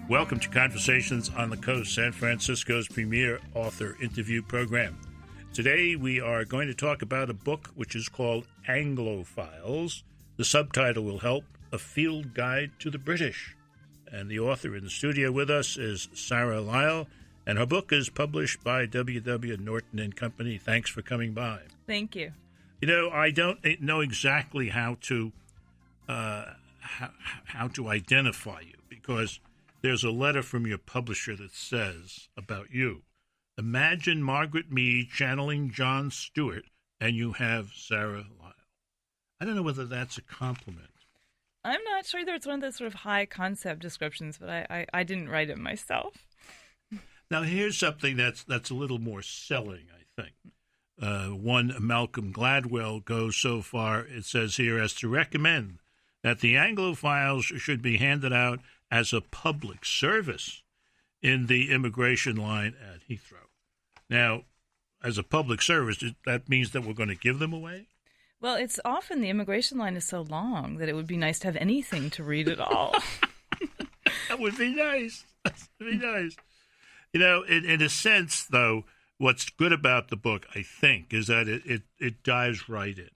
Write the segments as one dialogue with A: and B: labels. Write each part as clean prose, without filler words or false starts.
A: Welcome to Conversations on the Coast, San Francisco's premier author interview program. Today we are going to talk about a book which is called Anglo Files. The subtitle will help, A Field Guide to the British. And the author in the studio with us is Sarah Lyall, and her book is published by W.W. Norton and Company. Thanks for coming by.
B: Thank you.
A: You know, I don't know exactly how to identify you, because there's a letter from your publisher that says about you, imagine Margaret Mead channeling John Stewart, and you have Sarah Lyall. I don't know whether that's a compliment.
B: I'm not sure either. It's one of those sort of high concept descriptions, but I didn't write it myself.
A: Now, here's something that's a little more selling, I think. One Malcolm Gladwell goes so far, it says here, as to recommend that the Anglo Files should be handed out as a public service in the immigration line at Heathrow. Now, as a public service, that means that we're going to give them away?
B: Well, it's often the immigration line is so long that it would be nice to have anything to read at all.
A: That would be nice. That would be nice. You know, in a sense, though, what's good about the book, I think, is that it dives right in.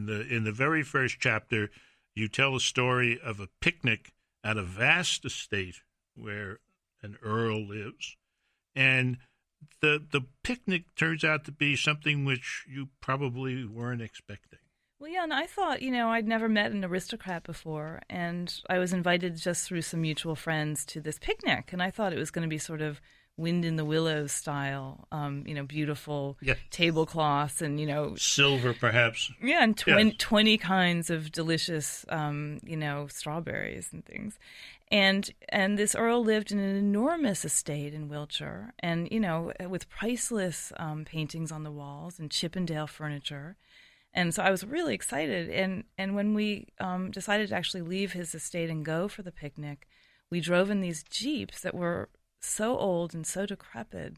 A: In the very first chapter, you tell a story of a picnic at a vast estate where an earl lives, and the picnic turns out to be something which you probably weren't expecting.
B: Well, yeah, and I thought, I'd never met an aristocrat before, and I was invited just through some mutual friends to this picnic, and I thought it was going to be sort of Wind in the Willows style, beautiful tablecloths and,
A: silver perhaps.
B: Yeah, and 20 kinds of delicious, strawberries and things. And this earl lived in an enormous estate in Wiltshire and, with priceless paintings on the walls and Chippendale furniture. And so I was really excited. And when we decided to actually leave his estate and go for the picnic, we drove in these Jeeps that were so old and so decrepit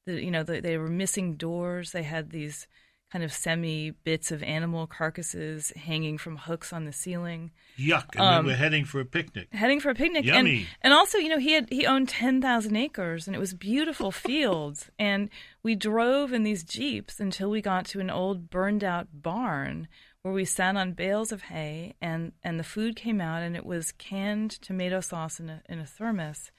B: that, they were missing doors. They had these kind of semi bits of animal carcasses hanging from hooks on the ceiling.
A: Yuck! And we were heading for a picnic.
B: Yummy. And also, he owned 10,000 acres, and it was beautiful fields. And we drove in these Jeeps until we got to an old burned out barn where we sat on bales of hay, and the food came out, and it was canned tomato sauce in a thermos,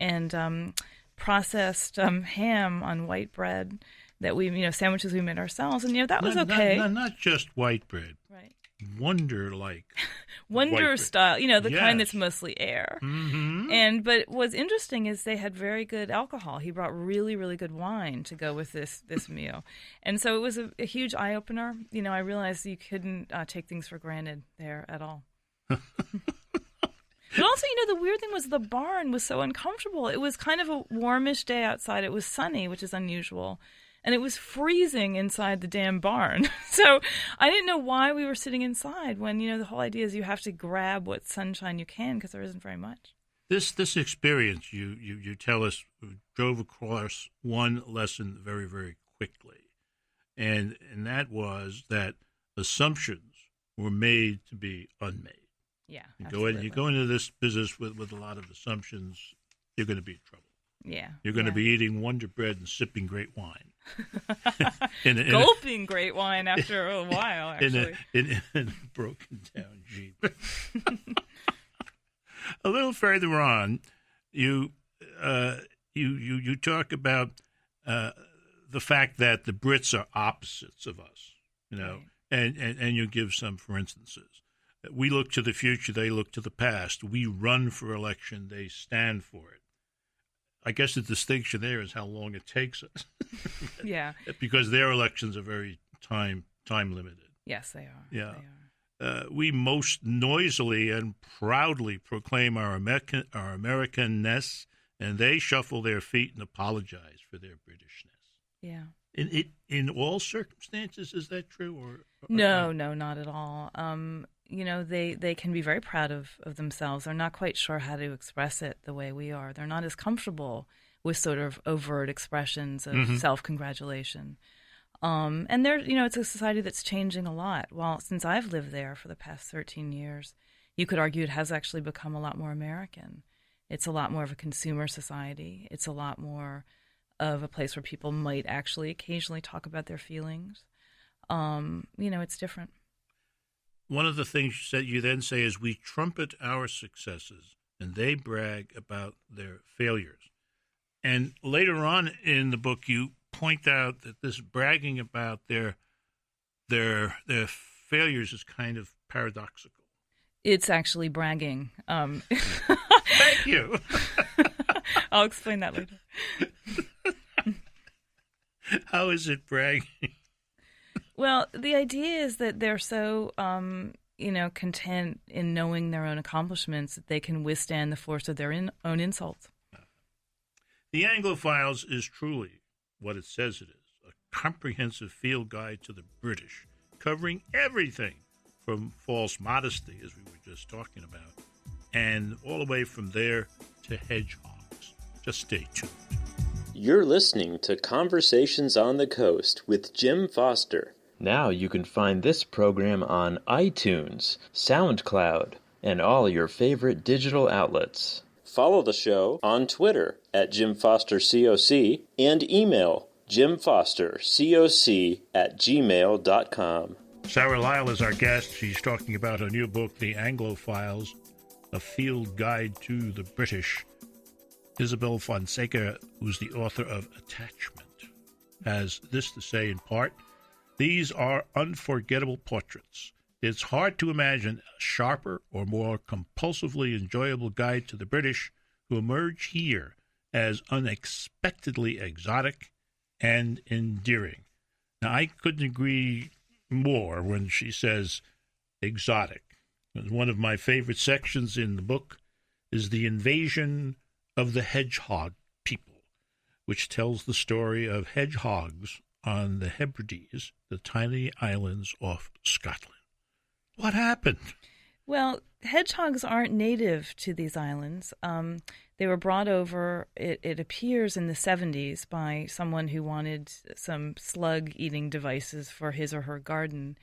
B: and processed ham on white bread that we, sandwiches we made ourselves, and that was okay.
A: Not just white bread,
B: right?
A: Wonder
B: style, the
A: Yes.
B: kind that's mostly air.
A: Mm-hmm.
B: But what's interesting is they had very good alcohol. He brought really, really good wine to go with this meal, and so it was a huge eye opener. I realized you couldn't take things for granted there at all. But also, the weird thing was the barn was so uncomfortable. It was kind of a warmish day outside. It was sunny, which is unusual. And it was freezing inside the damn barn. So I didn't know why we were sitting inside when, the whole idea is you have to grab what sunshine you can because there isn't very much.
A: This experience, you tell us, drove across one lesson very, very quickly. And that was that assumptions were made to be unmade.
B: Yeah,
A: you go into this business with a lot of assumptions, you're going to be in trouble.
B: Yeah.
A: You're going to be eating Wonder Bread and sipping great wine.
B: Gulping great wine after a while, actually.
A: In a broken down Jeep. A little further on, you talk about the fact that the Brits are opposites of us,
B: Right.
A: and you give some for instances. We look to the future, they look to the past. We run for election, they stand for it. I guess the distinction there is how long it takes us.
B: Yeah.
A: Because their elections are very time limited.
B: Yes, they are.
A: Yeah.
B: They are.
A: We most noisily and proudly proclaim our Americanness, and they shuffle their feet and apologize for their Britishness.
B: Yeah.
A: In all circumstances, is that true? Or
B: No, not at all. They can be very proud of themselves. They're not quite sure how to express it the way we are. They're not as comfortable with sort of overt expressions of self-congratulation. And it's a society that's changing a lot. Well, since I've lived there for the past 13 years, you could argue it has actually become a lot more American. It's a lot more of a consumer society. It's a lot more of a place where people might actually occasionally talk about their feelings. It's different.
A: One of the things that you then say is we trumpet our successes and they brag about their failures. And later on in the book, you point out that this bragging about their failures is kind of paradoxical.
B: It's actually bragging.
A: Thank you.
B: I'll explain that later.
A: How is it bragging?
B: Well, the idea is that they're so, content in knowing their own accomplishments that they can withstand the force of their own insults.
A: The Anglo Files is truly what it says it is, a comprehensive field guide to the British, covering everything from false modesty, as we were just talking about, and all the way from there to hedgehogs. Just stay tuned.
C: You're listening to Conversations on the Coast with Jim Foster. Now you can find this program on iTunes, SoundCloud, and all your favorite digital outlets. Follow the show on Twitter at JimFosterCoc and email jimfostercoc@gmail.com.
A: Sarah Lyall is our guest. She's talking about her new book, The Anglo Files, A Field Guide to the British. Isabel Fonseca, who's the author of Attachment, has this to say in part: these are unforgettable portraits. It's hard to imagine a sharper or more compulsively enjoyable guide to the British, who emerge here as unexpectedly exotic and endearing. Now, I couldn't agree more when she says exotic. One of my favorite sections in the book is the invasion of the hedgehog people, which tells the story of hedgehogs on the Hebrides, the tiny islands off Scotland. What happened?
B: Well, hedgehogs aren't native to these islands. They were brought over, it appears, in the 70s by someone who wanted some slug-eating devices for his or her garden.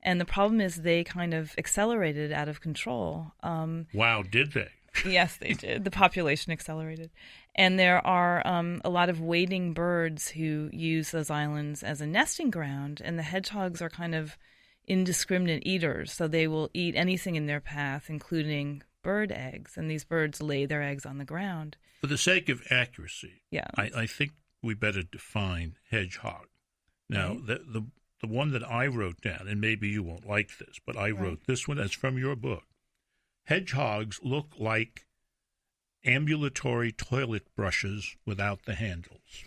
B: And the problem is they kind of accelerated out of control.
A: Wow, did they?
B: Yes, they did. The population accelerated. And there are a lot of wading birds who use those islands as a nesting ground, and the hedgehogs are kind of indiscriminate eaters, so they will eat anything in their path, including bird eggs, and these birds lay their eggs on the ground.
A: For the sake of accuracy,
B: yeah,
A: I think we better define hedgehog. Now, right. the one that I wrote down, and maybe you won't like this, but I wrote this one, that's from your book. Hedgehogs look like ambulatory toilet brushes without the handles.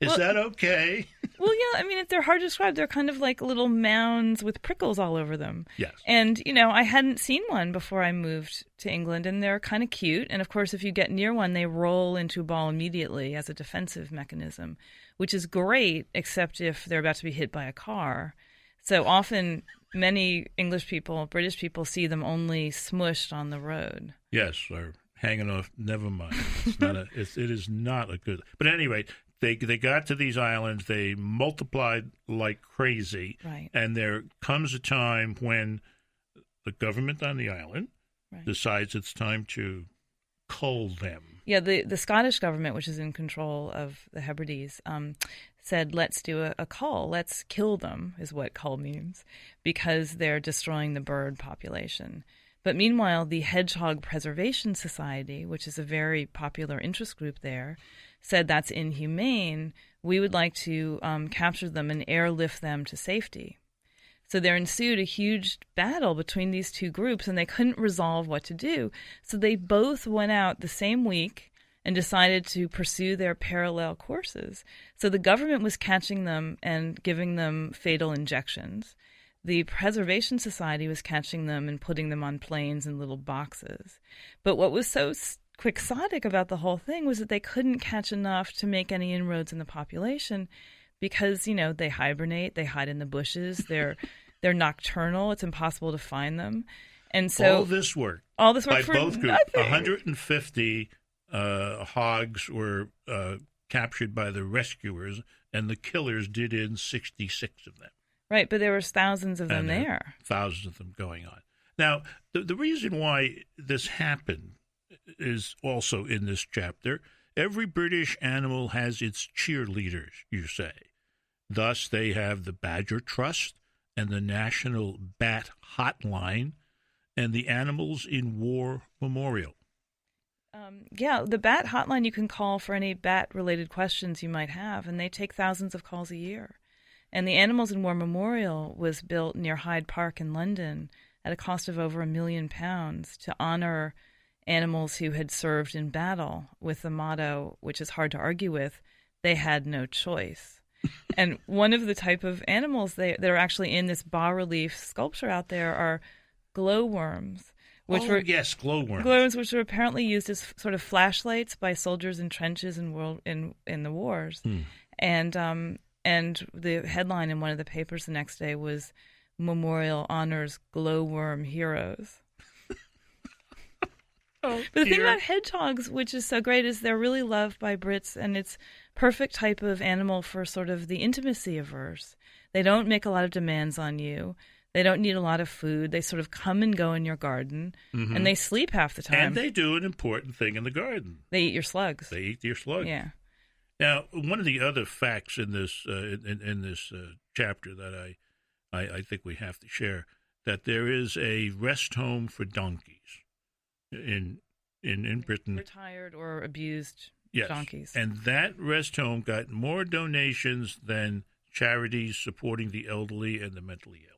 A: Is that okay?
B: Well, yeah, I mean, if they're hard to describe, they're kind of like little mounds with prickles all over them.
A: Yes.
B: And, I hadn't seen one before I moved to England, and they're kind of cute. And, of course, if you get near one, they roll into a ball immediately as a defensive mechanism, which is great, except if they're about to be hit by a car. So often, many English people, British people, see them only smushed on the road.
A: Yes, or hanging off. Never mind. It is not a good. But anyway, they got to these islands. They multiplied like crazy,
B: right.
A: And there comes a time when the government on the island decides it's time to cull them.
B: Yeah, the Scottish government, which is in control of the Hebrides, said, let's do a cull. Let's kill them, is what cull means, because they're destroying the bird population. But meanwhile, the Hedgehog Preservation Society, which is a very popular interest group there, said that's inhumane. We would like to capture them and airlift them to safety. So there ensued a huge battle between these two groups, and they couldn't resolve what to do. So they both went out the same week and decided to pursue their parallel courses. So the government was catching them and giving them fatal injections. The Preservation Society was catching them and putting them on planes in little boxes. But what was so quixotic about the whole thing was that they couldn't catch enough to make any inroads in the population because, they hibernate, they hide in the bushes, they're nocturnal, it's impossible to find them. And so
A: all this work by
B: for
A: both groups,
B: nothing.
A: 150 hogs were captured by the rescuers, and the killers did in 66 of them.
B: Right, but there was thousands of them there.
A: Thousands of them going on. Now, the reason why this happened is also in this chapter. Every British animal has its cheerleaders, you say. Thus, they have the Badger Trust and the National Bat Hotline and the Animals in War Memorial.
B: Yeah, the Bat Hotline you can call for any bat-related questions you might have, and they take thousands of calls a year. And the Animals in War Memorial was built near Hyde Park in London at a cost of over £1 million to honor animals who had served in battle with the motto, which is hard to argue with, they had no choice. And one of the type of animals that are actually in this bas-relief sculpture out there are glowworms. Glowworms, which were apparently used as sort of flashlights by soldiers in trenches in the wars. And the headline in one of the papers the next day was "Memorial honors glowworm heroes." But the thing about hedgehogs, which is so great, is they're really loved by Brits, and it's perfect type of animal for sort of the intimacy averse. They don't make a lot of demands on you. They don't need a lot of food. They sort of come and go in your garden, and they sleep half the time.
A: And they do an important thing in the garden.
B: They eat your slugs. Yeah.
A: Now, one of the other facts in this chapter that I think we have to share, that there is a rest home for donkeys in Britain.
B: Retired or abused donkeys.
A: And that rest home got more donations than charities supporting the elderly and the mentally ill.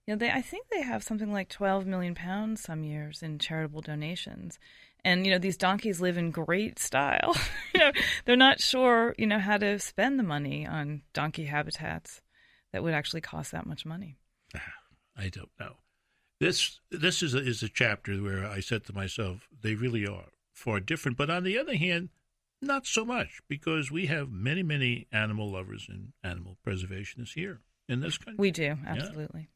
B: Yeah, I think they have something like £12 million some years in charitable donations. And, these donkeys live in great style. They're not sure, how to spend the money on donkey habitats that would actually cost that much money.
A: I don't know. This is a chapter where I said to myself, they really are far different. But on the other hand, not so much, because we have many, many animal lovers and animal preservationists here in this country.
B: We do, absolutely.
A: Yeah.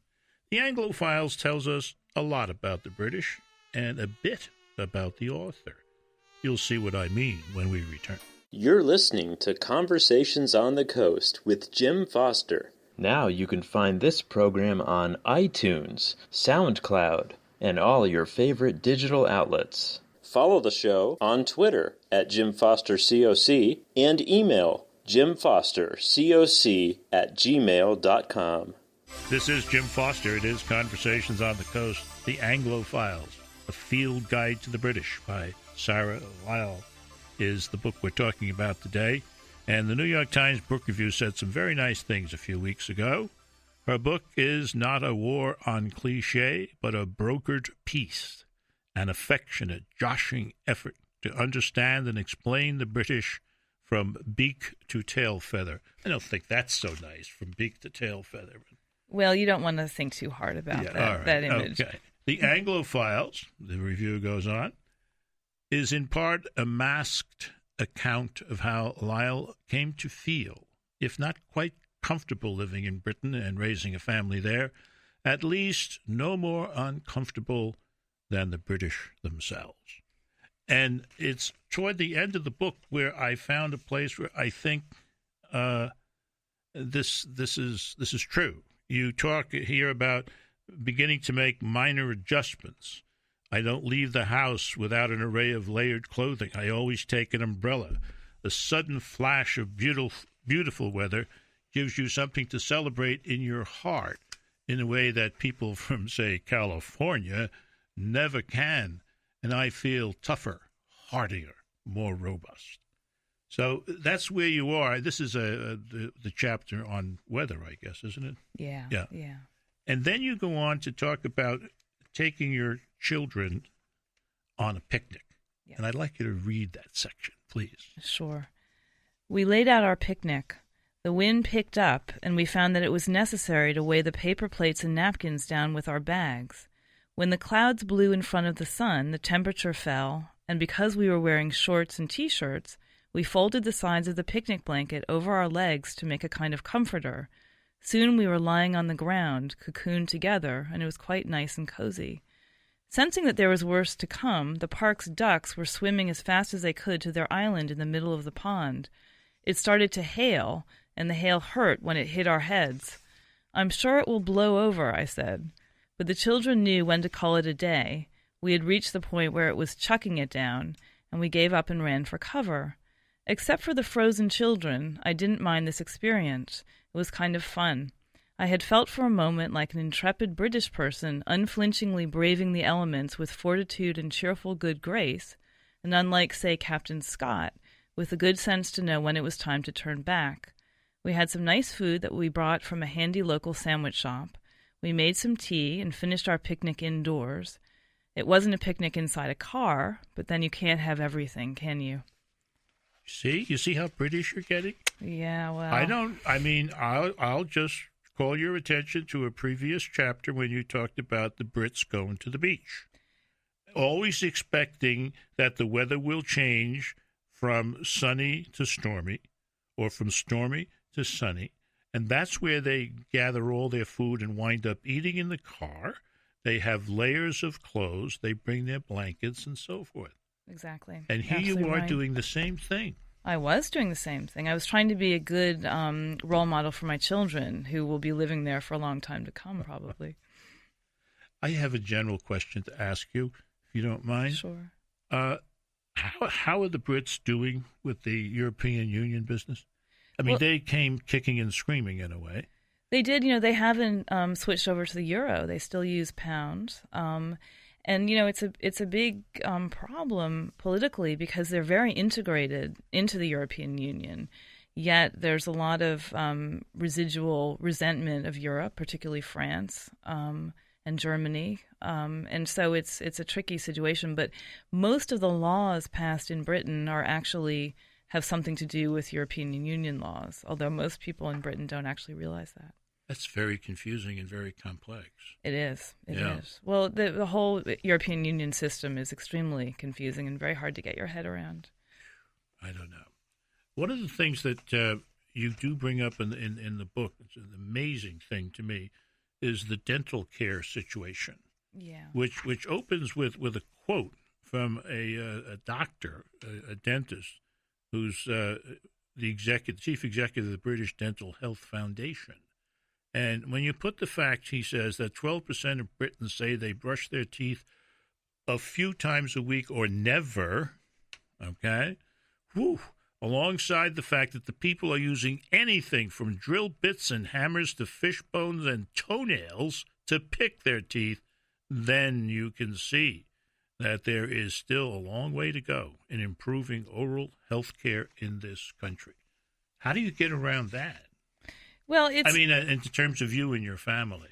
A: The Anglo Files tells us a lot about the British and a bit about the author. You'll see what I mean when we return.
C: You're listening to Conversations on the Coast with Jim Foster. Now you can find this program on iTunes, SoundCloud, and all your favorite digital outlets. Follow the show on Twitter at JimFosterCoc and email jimfostercoc@gmail.com.
A: This is Jim Foster. It is Conversations on the Coast, the Anglo Files, A Field Guide to the British by Sarah Lyall is the book we're talking about today. And the New York Times Book Review said some very nice things a few weeks ago. Her book is not a war on cliché, but a brokered peace, an affectionate, joshing effort to understand and explain the British from beak to tail feather. I don't think that's so nice, from beak to tail feather.
B: Well, you don't want to think too hard about that image.
A: Okay. The Anglo Files, the review goes on, is in part a masked account of how Lyall came to feel, if not quite comfortable living in Britain and raising a family there, at least no more uncomfortable than the British themselves. And it's toward the end of the book where I found a place where I think this is true. You talk here about beginning to make minor adjustments. I don't leave the house without an array of layered clothing. I always take an umbrella. The sudden flash of beautiful weather gives you something to celebrate in your heart in a way that people from, say, California never can. And I feel tougher, heartier, more robust. So that's where you are. This is the chapter on weather, I guess, isn't it?
B: Yeah.
A: And then you go on to talk about taking your children on a picnic. Yeah. And I'd like you to read that section, please.
B: Sure. We laid out our picnic. The wind picked up, and we found that it was necessary to weigh the paper plates and napkins down with our bags. When the clouds blew in front of the sun, the temperature fell, and because we were wearing shorts and T-shirts, we folded the sides of the picnic blanket over our legs to make a kind of comforter. Soon we were lying on the ground, cocooned together, and it was quite nice and cozy. Sensing that there was worse to come, the park's ducks were swimming as fast as they could to their island in the middle of the pond. It started to hail, and the hail hurt when it hit our heads. "I'm sure it will blow over," I said. But the children knew when to call it a day. We had reached the point where it was chucking it down, and we gave up and ran for cover. Except for the frozen children, I didn't mind this experience. It was kind of fun. I had felt for a moment like an intrepid British person unflinchingly braving the elements with fortitude and cheerful good grace, and unlike, say, Captain Scott, with the good sense to know when it was time to turn back. We had some nice food that we brought from a handy local sandwich shop. We made some tea and finished our picnic indoors. It wasn't a picnic inside a car, but then you can't have everything, can you?
A: You see how British you're getting?
B: Yeah, well...
A: I'll just call your attention to a previous chapter when you talked about the Brits going to the beach. Always expecting that the weather will change from sunny to stormy, or from stormy to sunny, and that's where they gather all their food and wind up eating in the car. They have layers of clothes, they bring their blankets and so forth.
B: Exactly.
A: And here you are doing the same thing.
B: I was doing the same thing. I was trying to be a good role model for my children, who will be living there for a long time to come, probably.
A: I have a general question to ask you, if you don't mind.
B: Sure.
A: How are the Brits doing with the European Union business? I mean, they came kicking and screaming in a way.
B: They did. They haven't switched over to the euro. They still use pounds. And, it's a big problem politically because they're very integrated into the European Union. Yet there's a lot of residual resentment of Europe, particularly France and Germany. And so it's a tricky situation. But most of the laws passed in Britain have something to do with European Union laws, although most people in Britain don't actually realize that.
A: That's very confusing and very complex.
B: It is. It is. Well, the whole European Union system is extremely confusing and very hard to get your head around.
A: I don't know. One of the things that you do bring up in the book, it's an amazing thing to me, is the dental care situation.
B: Yeah.
A: Which opens with a quote from a doctor, a dentist, who's the chief executive of the British Dental Health Foundation. And when you put the facts, he says that 12% of Britons say they brush their teeth a few times a week or never, okay? Whew. Alongside the fact that the people are using anything from drill bits and hammers to fish bones and toenails to pick their teeth, then you can see that there is still a long way to go in improving oral health care in this country. How do you get around that?
B: Well,
A: in terms of you and your family.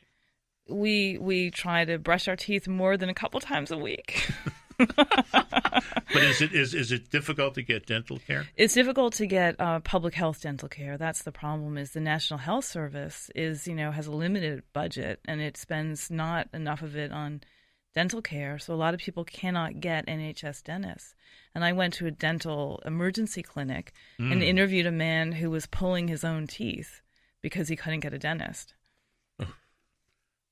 B: We try to brush our teeth more than a couple times a week.
A: But is it difficult to get dental care?
B: It's difficult to get public health dental care. That's the problem. Is the National Health Service has a limited budget, and it spends not enough of it on dental care. So a lot of people cannot get NHS dentists. And I went to a dental emergency clinic and interviewed a man who was pulling his own teeth because he couldn't get a dentist.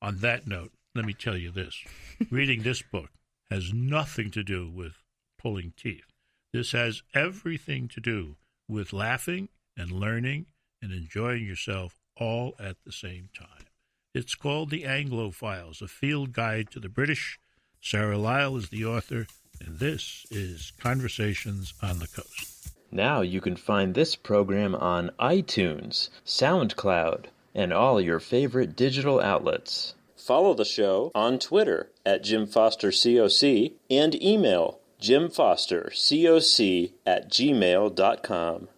A: On that note, let me tell you this. Reading this book has nothing to do with pulling teeth. This has everything to do with laughing and learning and enjoying yourself all at the same time. It's called The Anglo Files, a field guide to the British. Sarah Lyall is the author, and this is Conversations on the Coast.
C: Now you can find this program on iTunes, SoundCloud, and all your favorite digital outlets. Follow the show on Twitter at Jim Foster COC and email jimfostercoc@gmail.com.